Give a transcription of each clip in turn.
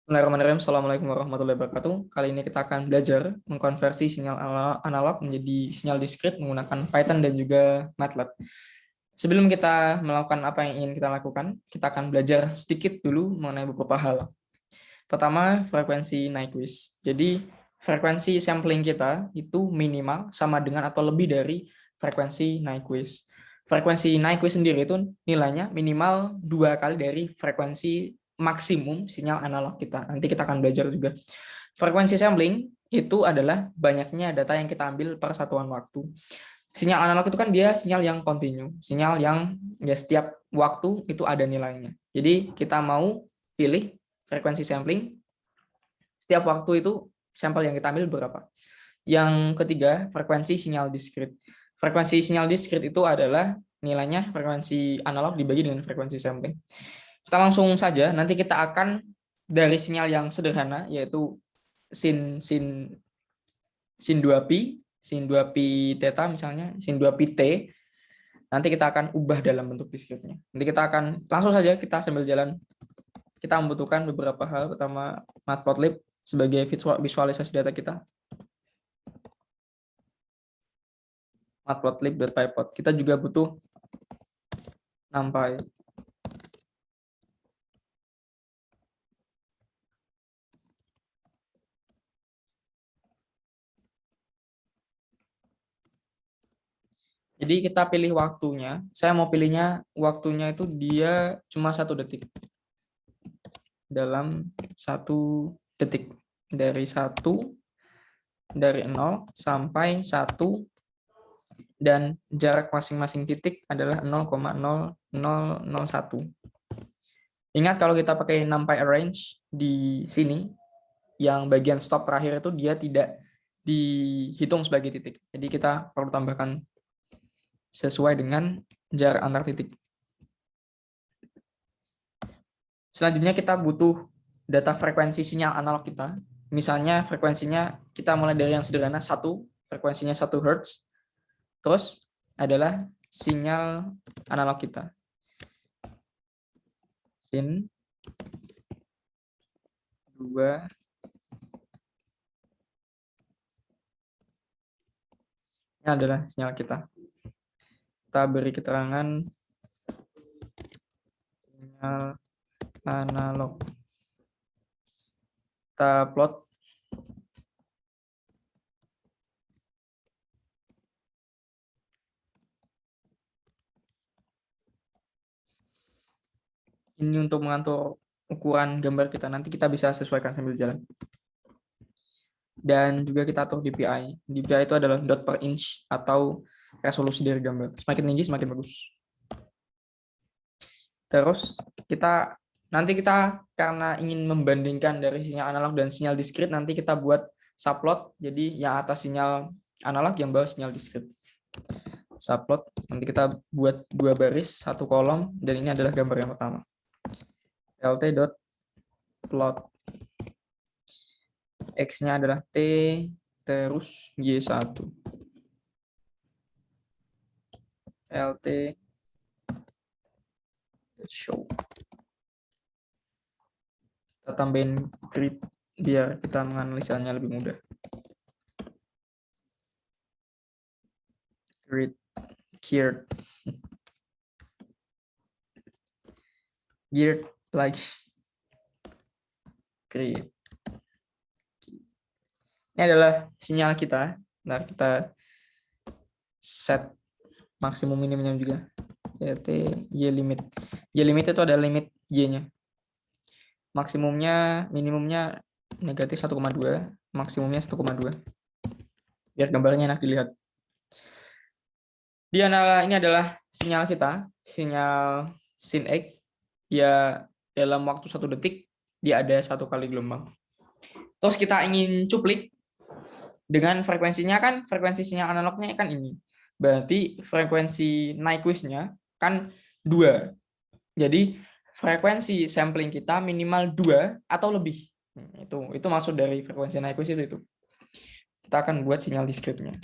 Bismillahirrahmanirrahim. Assalamualaikum warahmatullahi wabarakatuh. Kali ini kita akan belajar mengkonversi sinyal analog menjadi sinyal diskrit menggunakan Python dan juga MATLAB. Sebelum kita melakukan apa yang ingin kita lakukan, kita akan belajar sedikit dulu mengenai beberapa hal. Pertama, frekuensi Nyquist. Jadi, frekuensi sampling kita itu minimal sama dengan atau lebih dari frekuensi Nyquist. Frekuensi Nyquist sendiri itu nilainya minimal 2 kali dari frekuensi maksimum sinyal analog kita. Nanti kita akan belajar juga. Frekuensi sampling itu adalah banyaknya data yang kita ambil per satuan waktu. Sinyal analog itu kan dia sinyal yang kontinu, sinyal yang ya setiap waktu itu ada nilainya. Jadi kita mau pilih frekuensi sampling, setiap waktu itu sampel yang kita ambil berapa. Yang ketiga, frekuensi sinyal diskrit. Frekuensi sinyal diskrit itu adalah nilainya frekuensi analog dibagi dengan frekuensi sampling. Kita langsung saja, nanti kita akan dari sinyal yang sederhana, yaitu sin 2pi, sin 2pi theta misalnya, sin 2pi t, nanti kita akan ubah dalam bentuk diskritnya. Nanti kita akan langsung saja kita sambil jalan. Kita membutuhkan beberapa hal. Pertama, matplotlib sebagai visualisasi data kita. Matplotlib.pyplot. Kita juga butuh NumPy. Jadi kita pilih waktunya. Saya mau pilihnya waktunya itu dia cuma 1 detik. Dalam 1 detik. Dari 0 sampai 1, dan jarak masing-masing titik adalah 0,0001. Ingat kalau kita pakai NumPy arrange di sini, yang bagian stop terakhir itu dia tidak dihitung sebagai titik. Jadi kita perlu tambahkan sesuai dengan jarak antar titik. Selanjutnya kita butuh data frekuensi sinyal analog kita. Misalnya frekuensinya kita mulai dari yang sederhana 1, frekuensinya 1 Hz. Terus adalah sinyal analog kita. Sin 2. Ini adalah sinyal kita. Kita beri keterangan sinyal analog. Kita plot. Ini untuk mengatur ukuran gambar kita. Nanti kita bisa sesuaikan sambil jalan. Dan juga kita atur DPI. DPI itu adalah dot per inch atau resolusi dari gambar. Semakin tinggi semakin bagus. Terus nanti kita karena ingin membandingkan dari sinyal analog dan sinyal diskrit, nanti kita buat subplot. Jadi yang atas sinyal analog, yang bawah sinyal diskrit. Subplot. Nanti kita buat 2 baris, 1 kolom, dan ini adalah gambar yang pertama. lt.plot. X-nya adalah T, terus Y1. LT show. Kita tambahin grid biar kita menganalisanya lebih mudah. Grid geared. Geared lagi. Grid. Ini adalah sinyal kita. Nah, kita set maksimum minimumnya juga. Yaitu Y limit. Y limit itu adalah limit Y-nya. Maksimumnya, minimumnya negatif 1,2, maksimumnya 1,2. Biar gambarnya enak dilihat. Ini adalah sinyal kita, sinyal sin X. Ya, dalam waktu 1 detik, dia ada 1 kali gelombang. Terus kita ingin cuplik dengan frekuensinya, kan frekuensi sinyal analognya kan ini. Berarti frekuensi Nyquist-nya kan 2. Jadi frekuensi sampling kita minimal 2 atau lebih. Itu maksud dari frekuensi Nyquist itu. Kita akan buat sinyal diskritnya.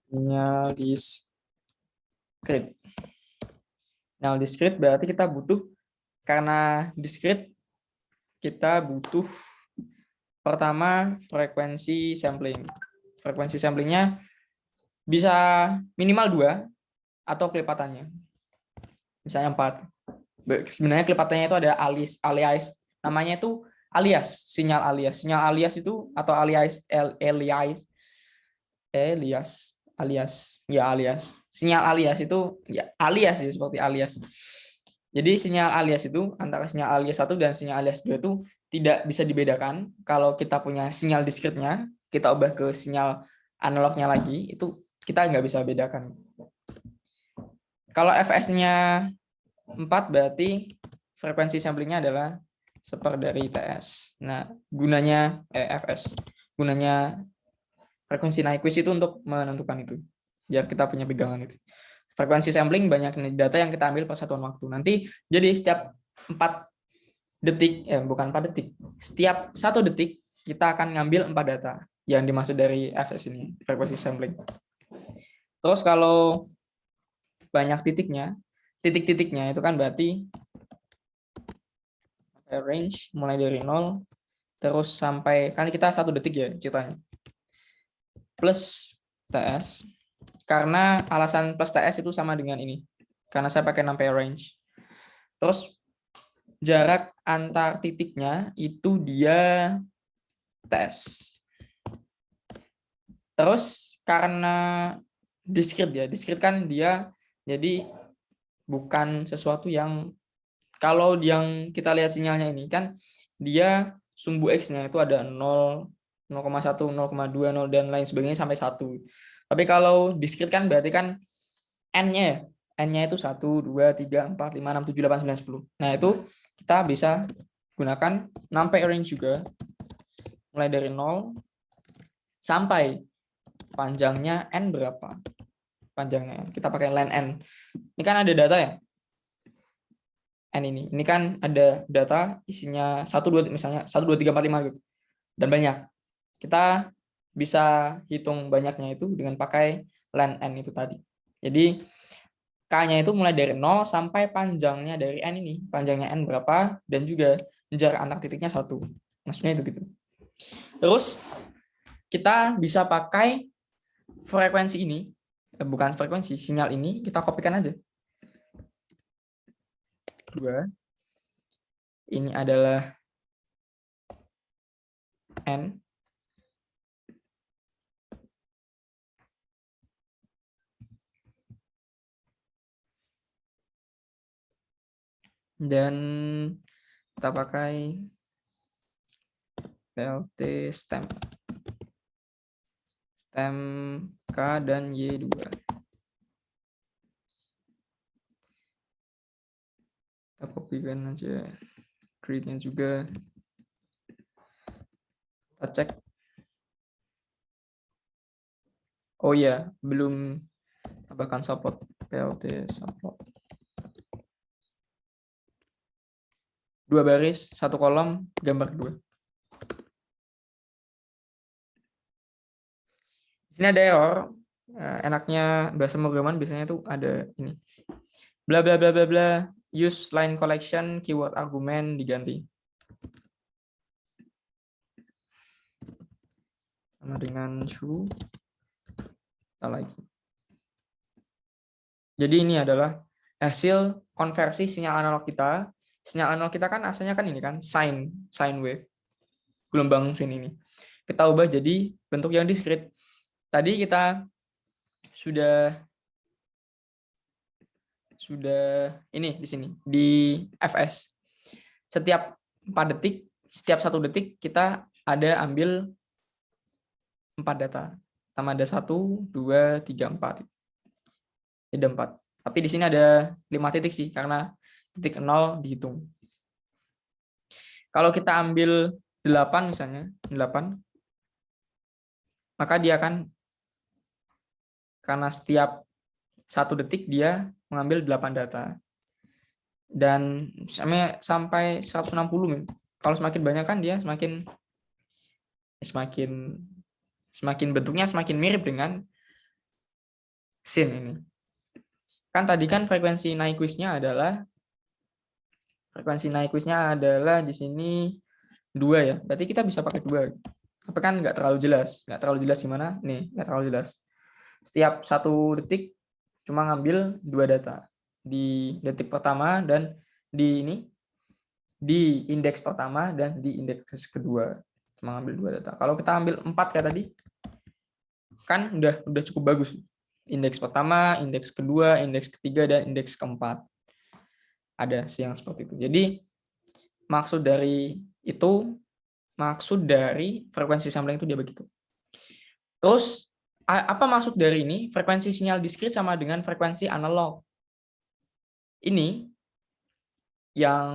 Sinyal diskrit. Sinyal diskrit berarti kita butuh, karena diskrit kita butuh pertama frekuensi sampling. Frekuensi samplingnya bisa minimal 2 atau kelipatannya. Misalnya 4. Sebenarnya kelipatannya itu ada alias. Namanya itu alias, sinyal alias. Sinyal alias itu atau alias. Sinyal alias itu ya alias ya, seperti alias. Jadi sinyal alias itu antara sinyal alias 1 dan sinyal alias 2 itu tidak bisa dibedakan. Kalau kita punya sinyal diskritnya, kita ubah ke sinyal analognya lagi, itu kita nggak bisa bedakan. Kalau fs-nya 4 berarti frekuensi samplingnya adalah 1/4 dari TS. Nah, gunanya fs, gunanya frekuensi Nyquist itu untuk menentukan itu, biar kita punya pegangan itu. Frekuensi sampling banyak data yang kita ambil per satuan waktu. Nanti jadi setiap 4 detik, bukan 4 detik, setiap 1 detik kita akan ngambil 4 data yang dimaksud dari fs ini, frekuensi sampling. Terus kalau banyak titik-titiknya itu kan berarti range mulai dari 0 terus sampai, kan kita 1 detik ya ceritanya, plus TS. Karena alasan plus TS itu sama dengan ini, karena saya pakai ampere range. Terus jarak antar titiknya itu dia TS. Terus karena diskrit kan dia jadi bukan sesuatu yang, kalau yang kita lihat sinyalnya ini kan dia sumbu X-nya itu ada 0, 0,1, 0,2, 0 dan lain sebagainya sampai 1. Tapi kalau diskrit kan berarti kan N-nya itu 1, 2, 3, 4, 5, 6, 7, 8, 9, 10. Nah, itu kita bisa gunakan ampere range juga. Mulai dari 0 sampai panjangnya N berapa? Panjangnya N. Kita pakai len N. Ini kan ada data ya? N ini. Ini kan ada data isinya 1, 2, misalnya 1, 2, 3, 4, 5 gitu. Dan banyak. Kita bisa hitung banyaknya itu dengan pakai len N itu tadi. Jadi K-nya itu mulai dari 0 sampai panjangnya dari N ini. Panjangnya N berapa, dan juga jarak antar titiknya 1. Maksudnya itu gitu. Terus kita bisa pakai frekuensi ini, bukan frekuensi, sinyal ini, kita kopikan aja. 2. Ini adalah N. Dan kita pakai PLT stem K dan Y2. Kita kopikan aja gridnya juga. Kita cek. Oh iya, belum tambahkan subplot. PLT subplot. 2 baris, 1 kolom, gambar 2. Di sini ada error. Enaknya bahasa pemrograman biasanya tuh ada ini. Bla bla bla bla bla. Use line collection, keyword argument diganti. Sama dengan true. Kita lagi. Jadi ini adalah hasil konversi sinyal analog kita. Sinyal analog kita kan asalnya kan ini kan sine wave, gelombang sin ini. Kita ubah jadi bentuk yang diskrit. Tadi kita sudah ini di sini di fs. Setiap 4 detik, setiap 1 detik kita ada ambil 4 data. Sama ada 1, 2, 3, 4. Ada 4. Tapi di sini ada 5 titik sih, karena titik 0 dihitung. Kalau kita ambil 8 misalnya, 8, maka dia akan, karena setiap 1 detik dia mengambil 8 data. Dan sampai 160. Kalau semakin banyak kan dia semakin bentuknya semakin mirip dengan sin ini. Kan tadi kan frekuensi Nyquist-nya adalah di sini 2 ya, berarti kita bisa pakai 2. Tapi kan nggak terlalu jelas. Nggak terlalu jelas gimana? Nih, nggak terlalu jelas. Setiap 1 detik cuma ngambil 2 data. Di detik pertama dan di ini, di indeks pertama dan di indeks kedua. Cuma ngambil 2 data. Kalau kita ambil 4 kayak tadi, kan udah cukup bagus. Indeks pertama, indeks kedua, indeks ketiga, dan indeks keempat. Ada sih yang seperti itu. Jadi maksud dari frekuensi sampling itu dia begitu. Terus apa maksud dari ini? Frekuensi sinyal diskrit sama dengan frekuensi analog. Ini yang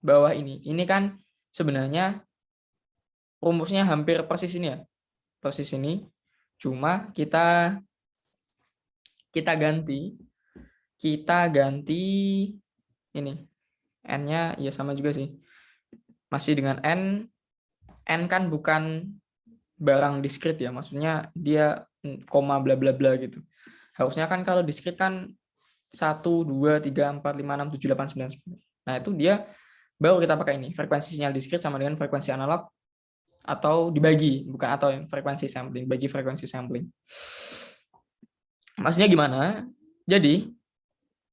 bawah ini kan sebenarnya rumusnya hampir persis ini ya. Persis ini. Cuma kita ganti ini. N-nya ya sama juga sih. Masih dengan N kan bukan barang diskrit ya, maksudnya dia koma bla bla bla gitu. Harusnya kan kalau diskrit kan 1, 2, 3, 4, 5, 6, 7, 8, 9, 10. Nah itu dia baru kita pakai ini. Frekuensi sinyal diskrit sama dengan frekuensi analog atau dibagi, bukan atau frekuensi sampling, bagi frekuensi sampling. Maksudnya gimana? Jadi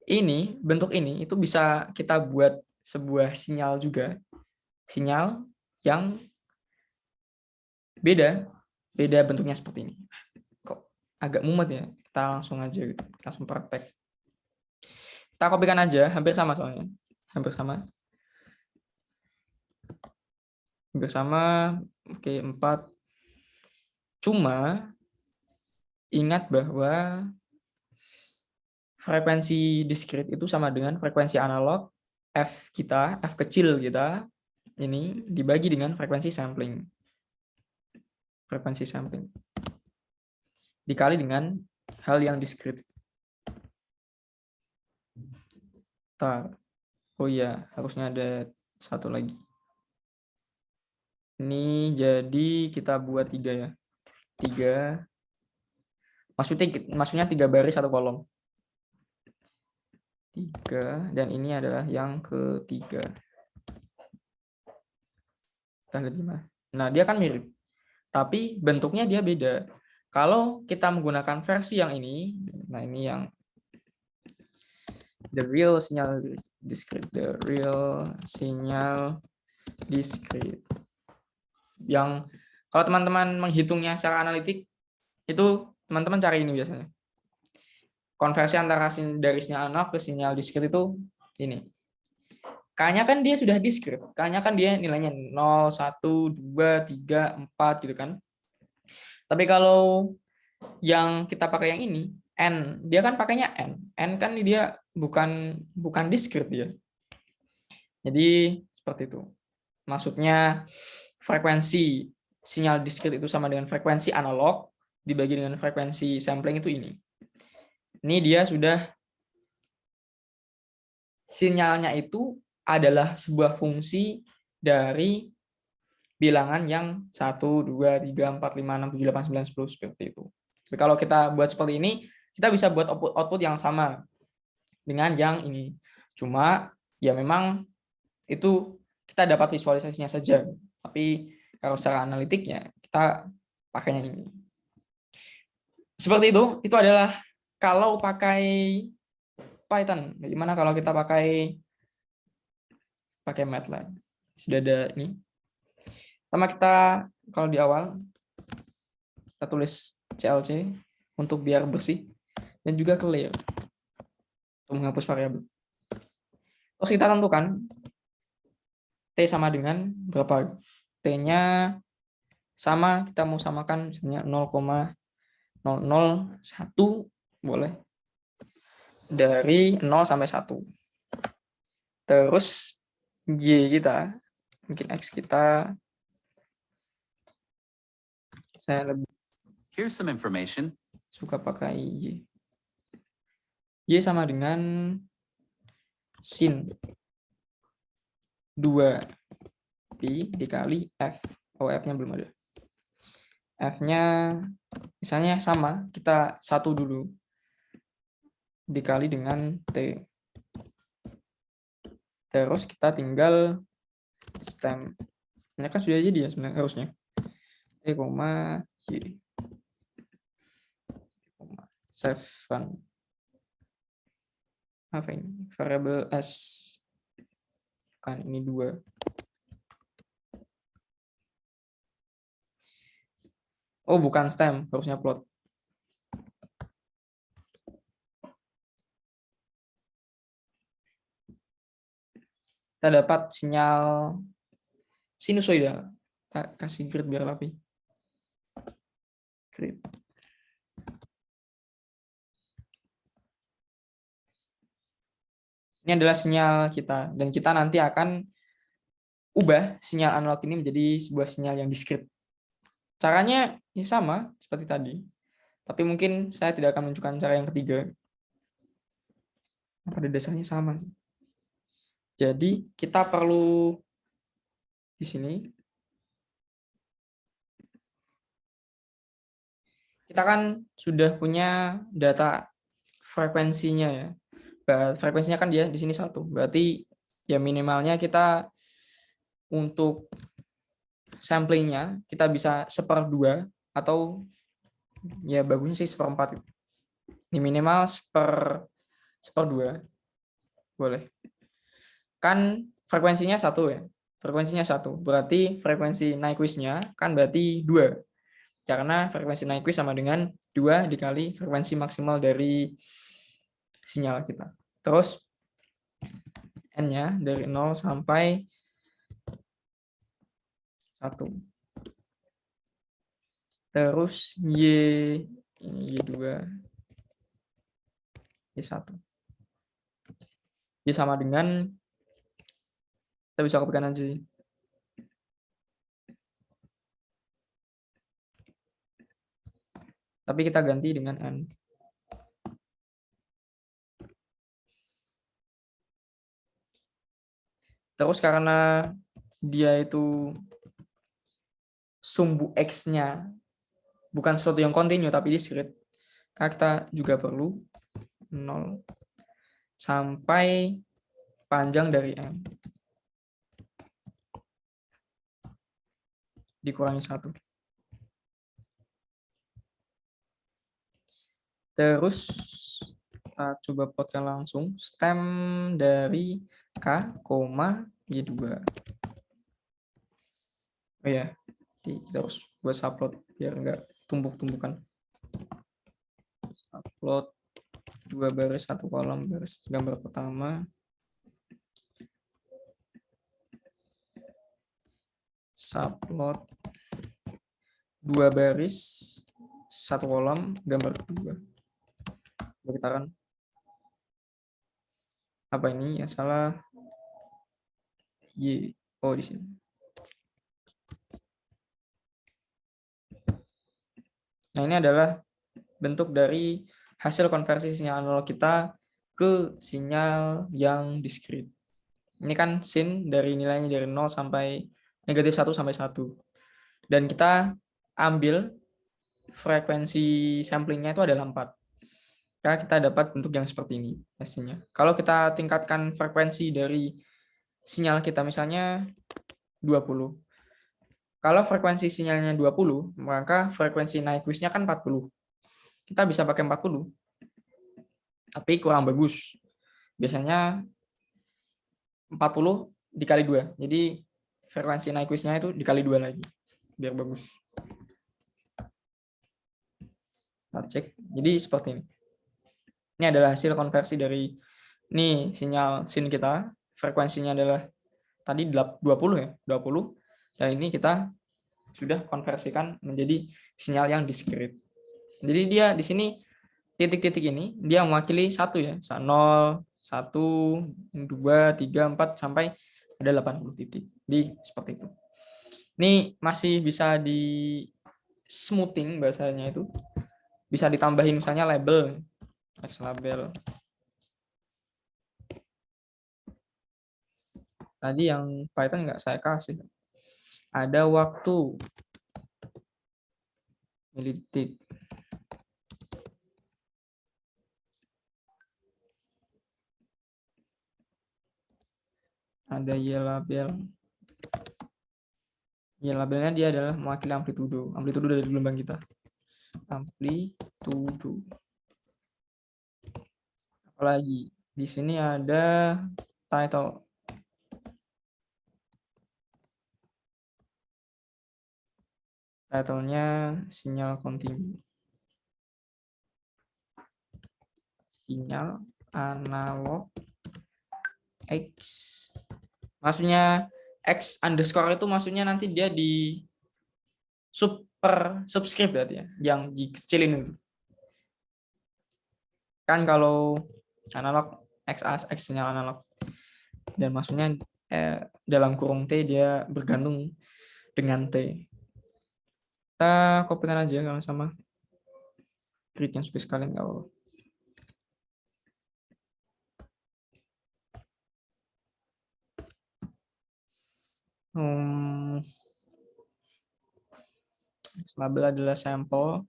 ini bentuk ini itu bisa kita buat sebuah sinyal juga. Sinyal yang beda bentuknya seperti ini. Kok agak mumet ya? Kita langsung aja gitu. Langsung praktek. Kita kopikan aja, hampir sama soalnya. Hampir sama. Oke, 4. Cuma ingat bahwa frekuensi diskrit itu sama dengan frekuensi analog F kecil kita ini dibagi dengan frekuensi sampling. Frekuensi sampling dikali dengan hal yang diskrit. Oh iya, harusnya ada satu lagi. Ini jadi kita buat 3 ya. 3. Maksudnya 3 baris 1 kolom. 3, dan ini adalah yang ketiga. Kita lihat gimana. Nah, dia kan mirip. Tapi bentuknya dia beda. Kalau kita menggunakan versi yang ini, nah ini yang the real sinyal diskrit. Yang kalau teman-teman menghitungnya secara analitik, itu teman-teman cari ini biasanya. Konversi antara dari sinyal analog ke sinyal diskrit itu ini. K-nya kan dia sudah diskrit. K-nya kan dia nilainya 0, 1, 2, 3, 4 gitu kan. Tapi kalau yang kita pakai yang ini, N, dia kan pakainya N. N kan dia bukan diskrit dia. Jadi seperti itu. Maksudnya frekuensi sinyal diskrit itu sama dengan frekuensi analog dibagi dengan frekuensi sampling itu ini. Ini dia sudah sinyalnya itu adalah sebuah fungsi dari bilangan yang 1, 2, 3, 4, 5, 6, 7, 8, 9, 10 seperti itu. Tapi kalau kita buat seperti ini, kita bisa buat output yang sama dengan yang ini. Cuma ya memang itu kita dapat visualisasinya saja. Tapi kalau secara analitiknya kita pakainya ini. Seperti itu adalah kalau pakai Python. Bagaimana kalau kita pakai MATLAB? Sudah ada ini. Pertama kita kalau di awal kita tulis CLC untuk biar bersih dan juga clear untuk menghapus variabel. Terus kita tentukan T sama dengan berapa? T-nya sama, kita mau samakan misalnya 0,001 boleh. Dari 0 sampai 1. Terus Y kita, mungkin X kita, saya lebih Here's some information. Suka pakai Y. Y sama dengan sin 2 pi dikali F. Oh, F-nya belum ada. F-nya misalnya sama, kita 1 dulu. Dikali dengan T. Terus kita tinggal stem Ini kan sudah jadi ya sebenarnya harusnya. E, Y, seven. Apa ini? Variable S. Kan ini 2. Oh, bukan stem, harusnya plot. Kita dapat sinyal sinusoida. Kita kasih grid biar rapi. Grid. Ini adalah sinyal kita, dan kita nanti akan ubah sinyal analog ini menjadi sebuah sinyal yang diskrit. Caranya ini sama seperti tadi, tapi mungkin saya tidak akan menunjukkan cara yang ketiga. Pada dasarnya sama. Jadi kita perlu di sini kita kan sudah punya data frekuensinya ya. Frekuensinya kan dia di sini 1. Berarti ya minimalnya kita untuk samplingnya kita bisa 1/2 atau ya bagusnya sih 1/4. Ini minimal 1/2 boleh. Kan frekuensinya 1 ya. Frekuensinya 1. Berarti frekuensi Nyquist-nya kan berarti 2. Karena frekuensi Nyquist sama dengan 2 dikali frekuensi maksimal dari sinyal kita. Terus N-nya dari 0 sampai 1. Terus ini Y2, Y1. Y sama dengan, kita bisa kopikan aja sih. Tapi kita ganti dengan N. Terus karena dia itu sumbu X-nya bukan sesuatu yang kontinu tapi diskrit, kita juga perlu 0 sampai panjang dari M dikurangi 1. Terus kita coba plotkan langsung stem dari K, Y2. Oh ya, kita harus buat subplot biar enggak tumpuk-tumpukan. Subplot 2 baris 1 kolom, baris gambar pertama. Subplot 2 baris 1 kolom, gambar kedua. Kita kan apa ini ya, salah Y, oh di sini. Nah, ini adalah bentuk dari hasil konversi sinyal analog kita ke sinyal yang diskrit. Ini kan sin dari nilainya dari 0 sampai -1 sampai 1. Dan kita ambil frekuensi samplingnya itu adalah 4. Karena kita dapat bentuk yang seperti ini hasilnya. Kalau kita tingkatkan frekuensi dari sinyal kita misalnya 20. Kalau frekuensi sinyalnya 20, maka frekuensi Nyquist-nya kan 40. Kita bisa pakai 40, tapi kurang bagus. Biasanya 40 dikali 2. Jadi frekuensi Nyquist-nya itu dikali 2 lagi, biar bagus. Kita cek. Jadi seperti ini. Ini adalah hasil konversi dari ini sinyal sin kita. Frekuensinya adalah tadi 20 ya, 20. Dan ini kita sudah konversikan menjadi sinyal yang diskrit. Jadi dia di sini titik-titik ini dia mewakili 1 ya, 0, 1, 2, 3, 4 sampai ada 80 titik. Jadi seperti itu. Ini masih bisa di smoothing bahasanya itu. Bisa ditambahin misalnya label, X label. Tadi yang Python nggak saya kasih. Ada waktu milidetik. Ada Y label. Ya, labelnya dia adalah mewakili amplitudo. Amplitudo dari gelombang kita. Amplitudo. Apalagi di sini ada title. Title-nya sinyal kontinu. Sinyal analog X. Maksudnya X underscore itu maksudnya nanti dia di subscript berarti ya, yang dikecilin itu. Kan kalau analog X sinyal analog. Dan maksudnya dalam kurung T dia bergantung dengan T. Kita kopikan aja kalau sama grid yang suka sekalian nggak apa-apa. Label adalah sampel.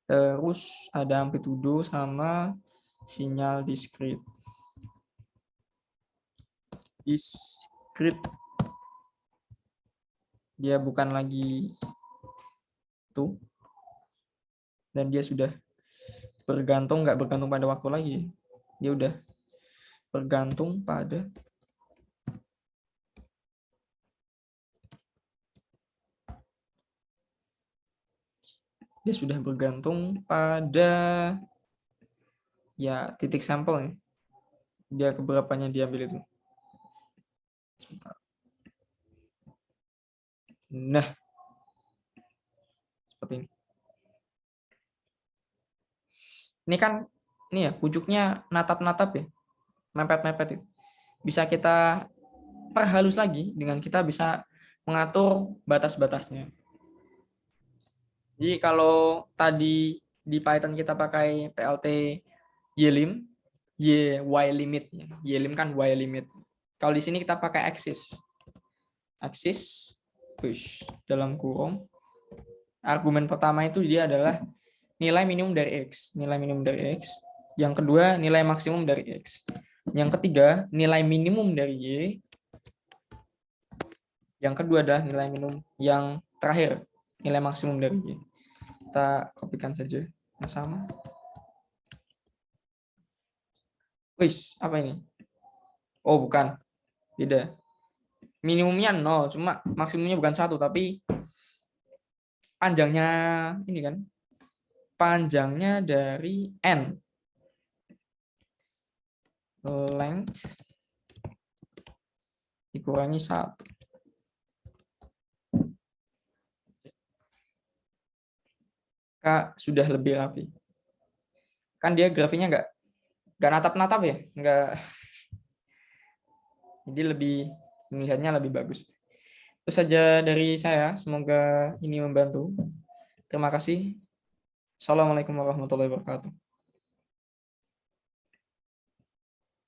Terus ada amplitudo sama sinyal discrete. Dia bukan lagi itu, dan dia sudah nggak bergantung pada waktu lagi. Dia udah bergantung pada ya titik sampelnya. Dia keberapanya diambil itu. Sebentar. Nah, seperti ini. Ini kan ini ya pucuknya natap-natap ya, mepet-mepet itu. Bisa kita perhalus lagi dengan kita bisa mengatur batas-batasnya. Jadi kalau tadi di Python kita pakai PLT YLIM, Y limit, YLIM kan Y limit. Kalau di sini kita pakai axis push dalam kurung. Argumen pertama itu dia adalah nilai minimum dari X. Yang kedua, nilai maksimum dari X. Yang ketiga, nilai minimum dari Y. Yang kedua adalah nilai minimum. Yang terakhir, nilai maksimum dari Y. Kita kopikan saja yang sama. Wis, apa ini? Oh, bukan. Beda. Minimumnya 0, cuma maksimumnya bukan 1, tapi panjangnya ini kan. Panjangnya dari N. Length dikurangi 1. Kak, sudah lebih rapi. Kan dia grafiknya nggak natap-natap ya, nggak. Jadi melihatnya lebih bagus. Itu saja dari saya. Semoga ini membantu. Terima kasih. Assalamualaikum warahmatullahi wabarakatuh.